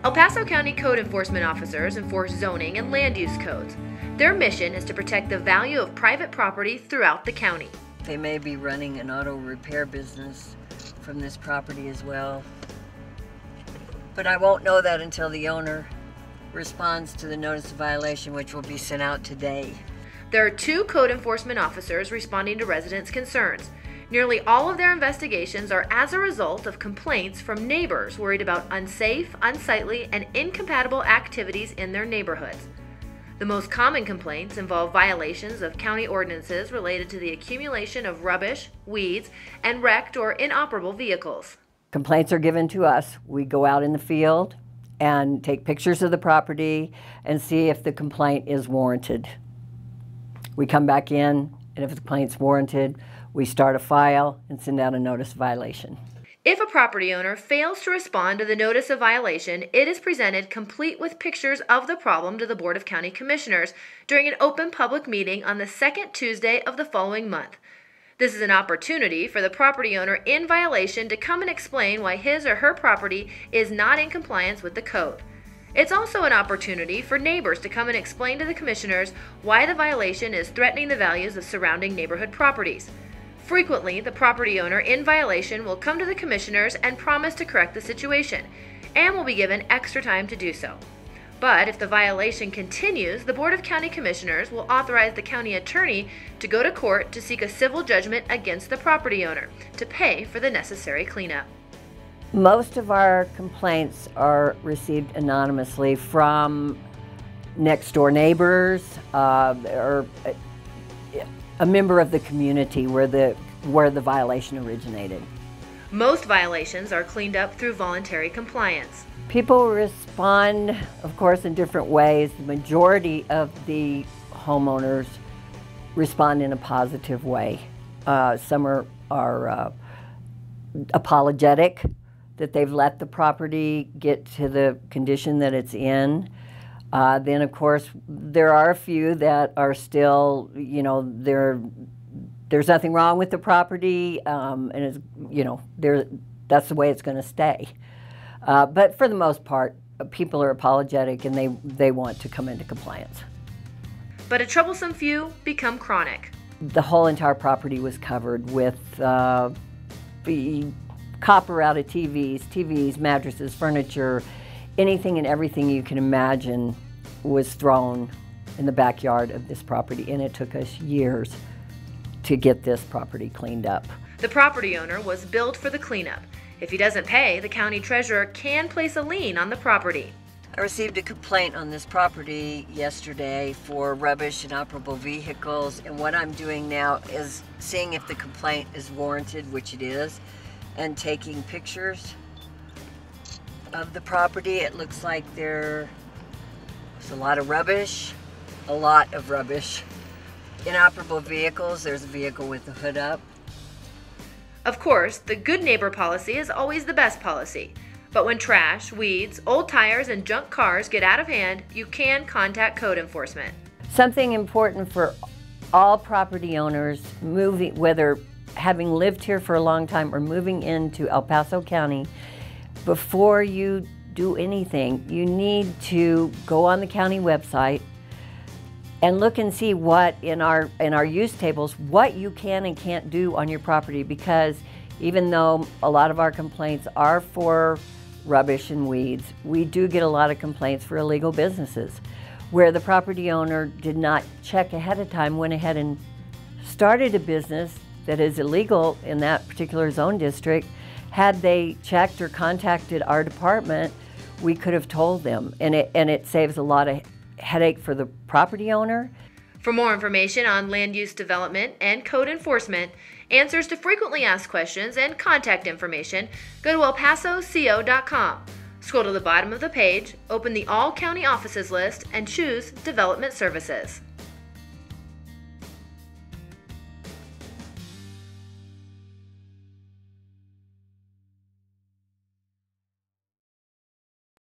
El Paso County Code Enforcement officers enforce zoning and land use codes. Their mission is to protect the value of private property throughout the county. They may be running an auto repair business from this property as well. But I won't know that until the owner responds to the notice of violation, which will be sent out today. There are 2 code enforcement officers responding to residents' concerns. Nearly all of their investigations are as a result of complaints from neighbors worried about unsafe, unsightly, and incompatible activities in their neighborhoods. The most common complaints involve violations of county ordinances related to the accumulation of rubbish, weeds, and wrecked or inoperable vehicles. Complaints are given to us. We go out in the field and take pictures of the property and see if the complaint is warranted. We come back in, and if the complaint's warranted, we start a file and send out a notice of violation. If a property owner fails to respond to the notice of violation, it is presented complete with pictures of the problem to the Board of County Commissioners during an open public meeting on the 2nd Tuesday of the following month. This is an opportunity for the property owner in violation to come and explain why his or her property is not in compliance with the code. It's also an opportunity for neighbors to come and explain to the commissioners why the violation is threatening the values of surrounding neighborhood properties. Frequently, the property owner in violation will come to the commissioners and promise to correct the situation, and will be given extra time to do so. But if the violation continues, the Board of County Commissioners will authorize the county attorney to go to court to seek a civil judgment against the property owner to pay for the necessary cleanup. Most of our complaints are received anonymously from next door neighbors or a member of the community where the violation originated. Most violations are cleaned up through voluntary compliance. People respond, of course, in different ways. The majority of the homeowners respond in a positive way. Some are apologetic that they've let the property get to the condition that it's in. Then, of course, there are a few that are still, there's nothing wrong with the property, and it's, that's the way it's going to stay. But for the most part, people are apologetic and they want to come into compliance. But a troublesome few become chronic. The whole entire property was covered with the copper out of TVs, mattresses, furniture, anything and everything you can imagine was thrown in the backyard of this property, and it took us years to get this property cleaned up. The property owner was billed for the cleanup. If he doesn't pay, the county treasurer can place a lien on the property. I received a complaint on this property yesterday for rubbish and operable vehicles, and what I'm doing now is seeing if the complaint is warranted, which it is, and taking pictures of the property. It looks like there's a lot of rubbish. Inoperable vehicles, there's a vehicle with the hood up. Of course, the good neighbor policy is always the best policy. But when trash, weeds, old tires, and junk cars get out of hand, you can contact code enforcement. Something important for all property owners, whether having lived here for a long time or moving into El Paso County, before you do anything, you need to go on the county website and look and see what in our use tables, what you can and can't do on your property, because even though a lot of our complaints are for rubbish and weeds, we do get a lot of complaints for illegal businesses where the property owner did not check ahead of time, went ahead and started a business that is illegal in that particular zone district. Had they checked or contacted our department, we could have told them, and it saves a lot of headache for the property owner. For more information on land use development and code enforcement, answers to frequently asked questions, and contact information, go to elpasoco.com. Scroll to the bottom of the page, open the All County Offices list, and choose Development Services.